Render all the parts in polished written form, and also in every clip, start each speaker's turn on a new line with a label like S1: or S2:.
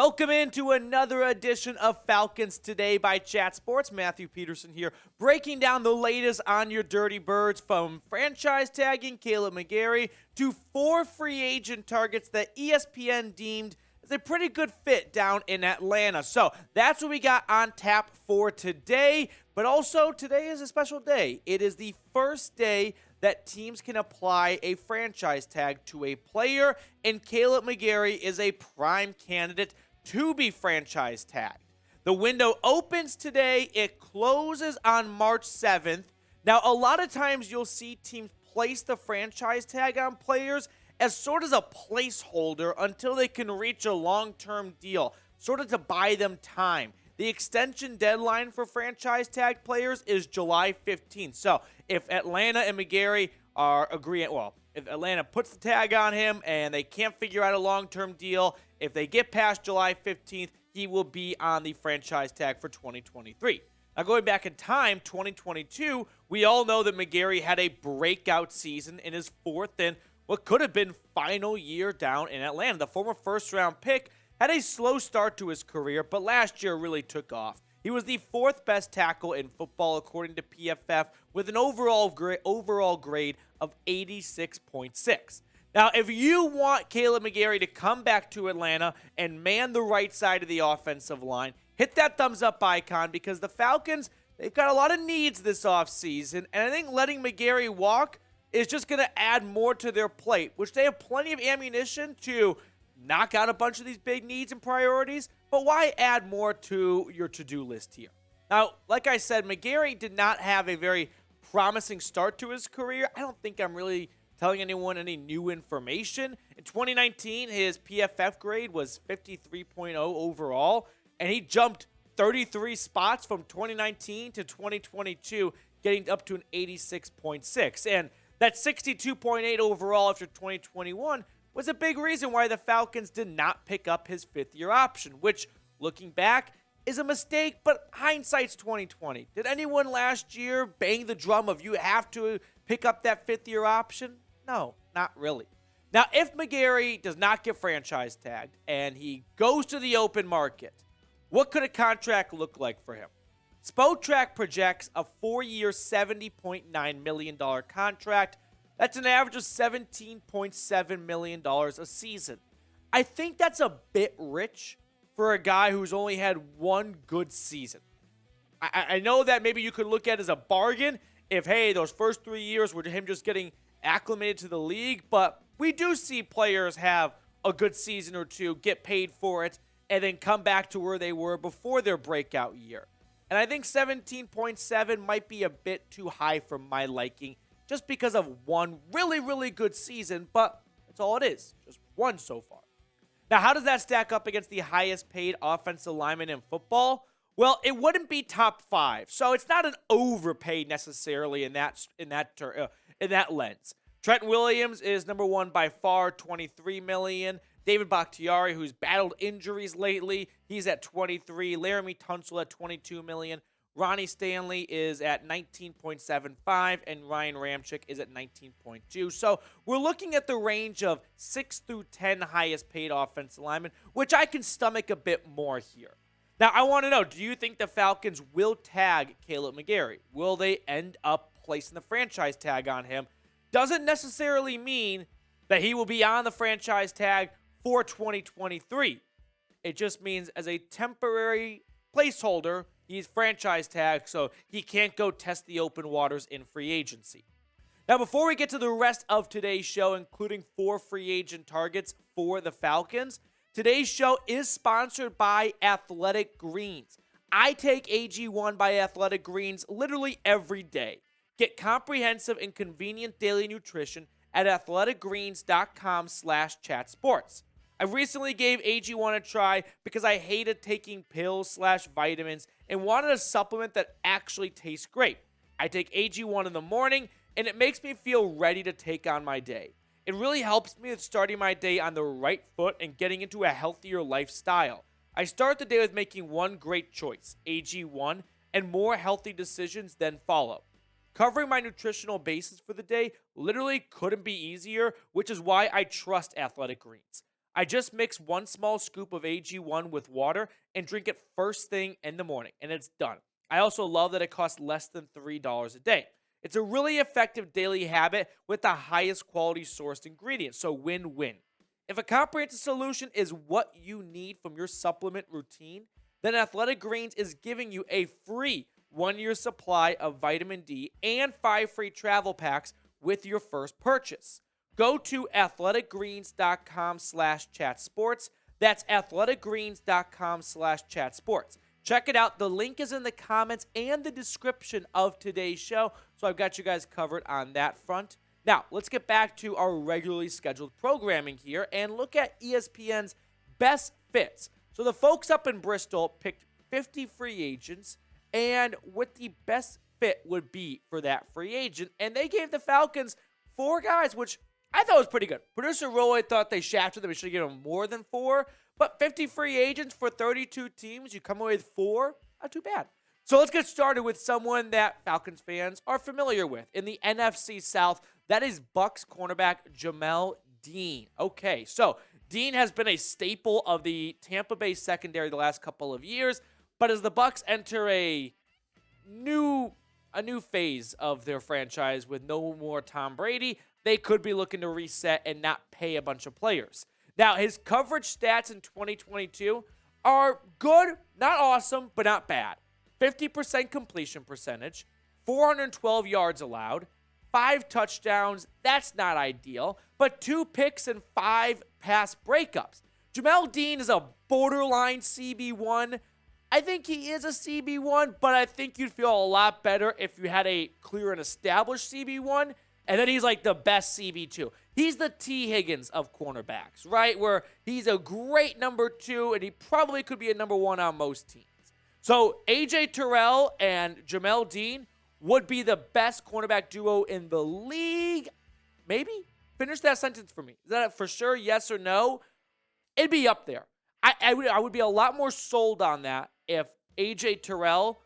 S1: Welcome into another edition of Falcons Today by Chat Sports. Matthew Peterson here, breaking down the latest on your Dirty Birds, from franchise tagging Kaleb McGary to 4 free agent targets that ESPN deemed as a pretty good fit down in Atlanta. So that's what we got on tap for today. But also, today is a special day. It is the first day that teams can apply a franchise tag to a player, and Kaleb McGary is a prime candidate to be franchise tagged. The window opens today. It closes on March 7th. Now, a lot of times you'll see teams place the franchise tag on players as sort of a placeholder until they can reach a long-term deal, sort of to buy them time. The extension deadline for franchise tag players is July 15th. So if Atlanta and McGary are agreeing, if Atlanta puts the tag on him and they can't figure out a long-term deal, if they get past July 15th, he will be on the franchise tag for 2023. Now, going back in time, 2022, we all know that McGary had a breakout season in his fourth and what could have been final year down in Atlanta. The former first-round pick had a slow start to his career, but last year really took off. He was the 4th best tackle in football according to PFF with an overall grade of 86.6. Now, if you want Kaleb McGary to come back to Atlanta and man the right side of the offensive line, hit that thumbs up icon, because the Falcons, they've got a lot of needs this offseason, and I think letting McGary walk is just going to add more to their plate, which they have plenty of ammunition to knock out a bunch of these big needs and priorities, but why add more to your to-do list here? Now, like I said, McGary did not have a very promising start to his career. I don't think I'm really telling anyone any new information. In 2019, his PFF grade was 53.0 overall, and he jumped 33 spots from 2019 to 2022, getting up to an 86.6. And that 62.8 overall after 2021 was a big reason why the Falcons did not pick up his fifth-year option, which, looking back, is a mistake, but hindsight's 2020. Did anyone last year bang the drum of you have to pick up that fifth-year option? No, not really. Now, if McGary does not get franchise tagged and he goes to the open market, what could a contract look like for him? Spotrac projects a 4-year, $70.9 million contract. That's an average of $17.7 million a season. I think that's a bit rich for a guy who's only had one good season. I know that maybe you could look at it as a bargain if, hey, those first 3 years were him just getting acclimated to the league, but we do see players have a good season or two, get paid for it, and then come back to where they were before their breakout year. And I think 17.7 might be a bit too high for my liking, just because of one really, really good season, but that's all it is, just one so far. Now, how does that stack up against the highest paid offensive lineman in football? Well, it wouldn't be top 5, so it's not an overpaid necessarily in that lens. Trent Williams is number 1 by far, $23 million. David Bakhtiari, who's battled injuries lately, he's at $23. Laramie Tunsil at $22 million. Ronnie Stanley is at 19.75, and Ryan Ramczyk is at 19.2. So we're looking at the range of 6 through 10 highest paid offensive linemen, which I can stomach a bit more here. Now, I want to know, do you think the Falcons will tag Kaleb McGary? Will they end up placing the franchise tag on him? Doesn't necessarily mean that he will be on the franchise tag for 2023. It just means as a temporary placeholder, he's franchise tagged, so he can't go test the open waters in free agency. Now, before we get to the rest of today's show, including 4 free agent targets for the Falcons, today's show is sponsored by Athletic Greens. I take AG1 by Athletic Greens literally every day. Get comprehensive and convenient daily nutrition at athleticgreens.com/chatsports. I recently gave AG1 a try because I hated taking pills/vitamins and wanted a supplement that actually tastes great. I take AG1 in the morning, and it makes me feel ready to take on my day. It really helps me with starting my day on the right foot and getting into a healthier lifestyle. I start the day with making one great choice, AG1, and more healthy decisions then follow. Covering my nutritional basis for the day literally couldn't be easier, which is why I trust Athletic Greens. I just mix 1 small scoop of AG1 with water and drink it first thing in the morning, and it's done. I also love that it costs less than $3 a day. It's a really effective daily habit with the highest quality sourced ingredients, so win-win. If a comprehensive solution is what you need from your supplement routine, then Athletic Greens is giving you a free 1-year supply of vitamin D and 5 free travel packs with your first purchase. Go to athleticgreens.com/chatsports. That's athleticgreens.com/chatsports. Check it out. The link is in the comments and the description of today's show, so I've got you guys covered on that front. Now, let's get back to our regularly scheduled programming here and look at ESPN's best fits. So the folks up in Bristol picked 50 free agents and what the best fit would be for that free agent, and they gave the Falcons 4 guys, which I thought was pretty good. Producer Roy thought they shafted them. We should have given them more than 4. But 50 free agents for 32 teams, you come away with 4, not too bad. So let's get started with someone that Falcons fans are familiar with. In the NFC South, that is Bucs cornerback Jamel Dean. Okay, so Dean has been a staple of the Tampa Bay secondary the last couple of years, but as the Bucs enter a new phase of their franchise with no more Tom Brady, they could be looking to reset and not pay a bunch of players. Now, his coverage stats in 2022 are good, not awesome, but not bad. 50% completion percentage, 412 yards allowed, 5 touchdowns. That's not ideal, but 2 picks and 5 pass breakups. Jamel Dean is a borderline CB1. I think he is a CB1, but I think you'd feel a lot better if you had a clear and established CB1. And then he's like the best CB2. He's the T. Higgins of cornerbacks, right? Where he's a great number 2, and he probably could be a number 1 on most teams. So A.J. Terrell and Jamel Dean would be the best cornerback duo in the league. Maybe? Finish that sentence for me. Is that for sure, yes or no? It'd be up there. I would be a lot more sold on that if A.J. Terrell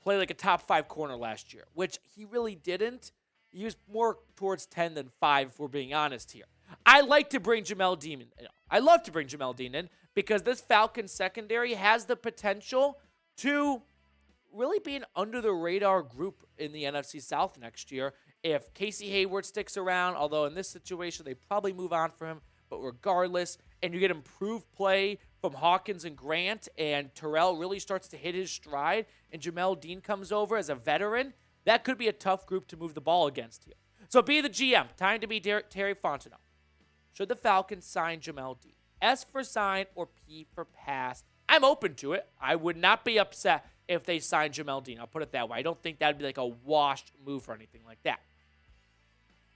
S1: played like a top 5 corner last year, which he really didn't. He was more towards 10 than 5, if we're being honest here. I like to bring Jamel Dean in. I love to bring Jamel Dean in because this Falcons secondary has the potential to really be an under-the-radar group in the NFC South next year if Casey Hayward sticks around, although in this situation they probably move on for him. But regardless, and you get improved play from Hawkins and Grant, and Terrell really starts to hit his stride, and Jamel Dean comes over as a veteran, that could be a tough group to move the ball against here. So be the GM. Time to be Terry Fontenot. Should the Falcons sign Jamel Dean? S for sign or P for pass? I'm open to it. I would not be upset if they signed Jamel Dean. I'll put it that way. I don't think that would be like a washed move or anything like that.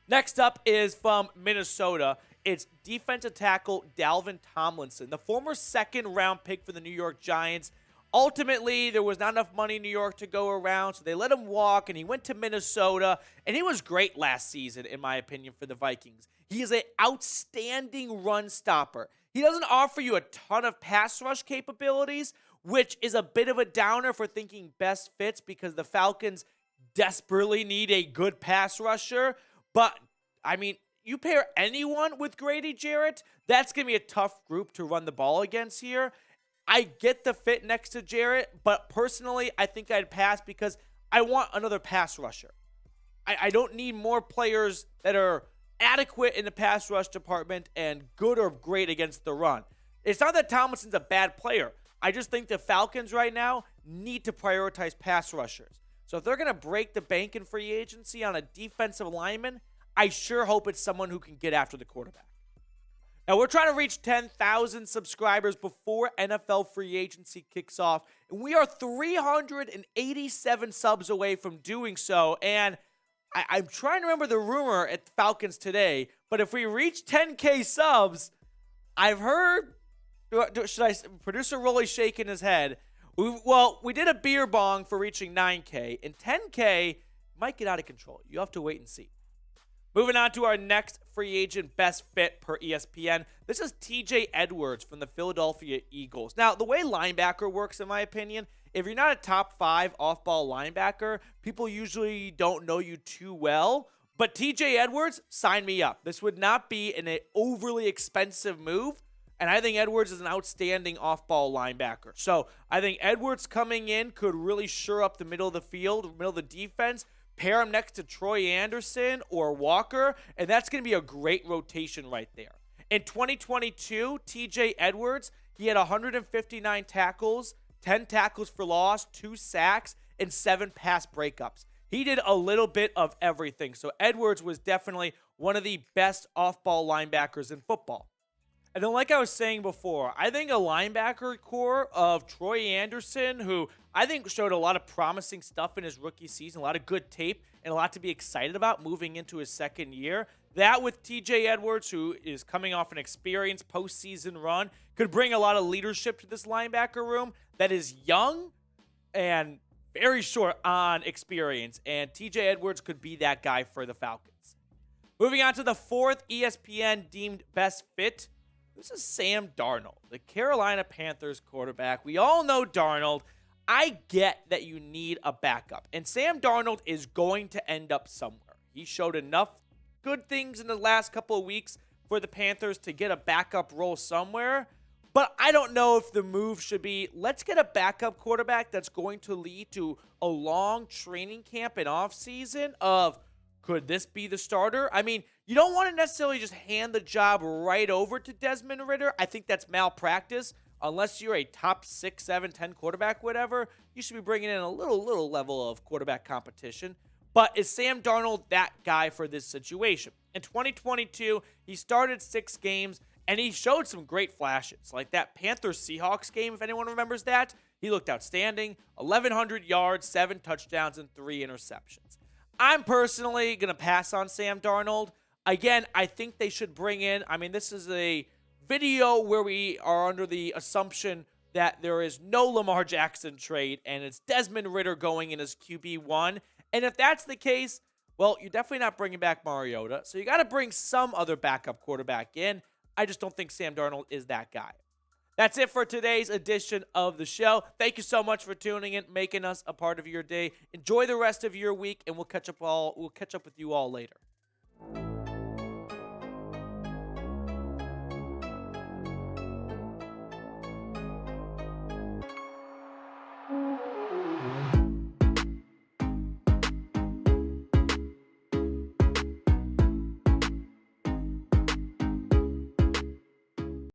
S1: Next up is from Minnesota. It's defensive tackle Dalvin Tomlinson, the former second-round pick for the New York Giants. Ultimately, there was not enough money in New York to go around, so they let him walk, and he went to Minnesota, and he was great last season, in my opinion, for the Vikings. He is an outstanding run stopper. He doesn't offer you a ton of pass rush capabilities, which is a bit of a downer for thinking best fits because the Falcons desperately need a good pass rusher. But, I mean, you pair anyone with Grady Jarrett, that's going to be a tough group to run the ball against here. I get the fit next to Jarrett, but personally, I think I'd pass because I want another pass rusher. I don't need more players that are adequate in the pass rush department and good or great against the run. It's not that Tomlinson's a bad player. I just think the Falcons right now need to prioritize pass rushers. So if they're going to break the bank in free agency on a defensive lineman, I sure hope it's someone who can get after the quarterback. Now, we're trying to reach 10,000 subscribers before NFL free agency kicks off, and we are 387 subs away from doing so, and I'm trying to remember the rumor at the Falcons today, but if we reach 10K subs, I've heard, producer Rolly's shaking his head, we did a beer bong for reaching 9K, and 10K might get out of control. You have to wait and see. Moving on to our next free agent best fit per ESPN. This is TJ Edwards from the Philadelphia Eagles. Now, the way linebacker works, in my opinion, if you're not a top 5 off-ball linebacker, people usually don't know you too well. But TJ Edwards, sign me up. This would not be an overly expensive move. And I think Edwards is an outstanding off-ball linebacker. So I think Edwards coming in could really shore up the middle of the field, middle of the defense, pair him next to Troy Anderson or Walker, and that's going to be a great rotation right there. In 2022, TJ Edwards, he had 159 tackles, 10 tackles for loss, 2 sacks, and 7 pass breakups. He did a little bit of everything. So Edwards was definitely one of the best off-ball linebackers in football. And then like I was saying before, I think a linebacker core of Troy Anderson, who I think showed a lot of promising stuff in his rookie season, a lot of good tape, and a lot to be excited about moving into his second year. That with TJ Edwards, who is coming off an experienced postseason run, could bring a lot of leadership to this linebacker room that is young and very short on experience. And TJ Edwards could be that guy for the Falcons. Moving on to the fourth ESPN deemed best fit. This is Sam Darnold, the Carolina Panthers quarterback. We all know Darnold. I get that you need a backup, and Sam Darnold is going to end up somewhere. He showed enough good things in the last couple of weeks for the Panthers to get a backup role somewhere, but I don't know if the move should be, let's get a backup quarterback that's going to lead to a long training camp and offseason of, could this be the starter? I mean, you don't want to necessarily just hand the job right over to Desmond Ridder. I think that's malpractice. Unless you're a top 6, 7, 10 quarterback, whatever, you should be bringing in a little level of quarterback competition. But is Sam Darnold that guy for this situation? In 2022, he started 6 games, and he showed some great flashes. Like that Panthers-Seahawks game, if anyone remembers that, he looked outstanding. 1,100 yards, 7 touchdowns, and 3 interceptions. I'm personally going to pass on Sam Darnold. Again, I think they should bring in, I mean, this is a video where we are under the assumption that there is no Lamar Jackson trade, and it's Desmond Ridder going in as QB1. And if that's the case, well, you're definitely not bringing back Mariota, so you got to bring some other backup quarterback in. I just don't think Sam Darnold is that guy. That's it for today's edition of the show. Thank you so much for tuning in, making us a part of your day. Enjoy the rest of your week, and we'll catch up with you all later.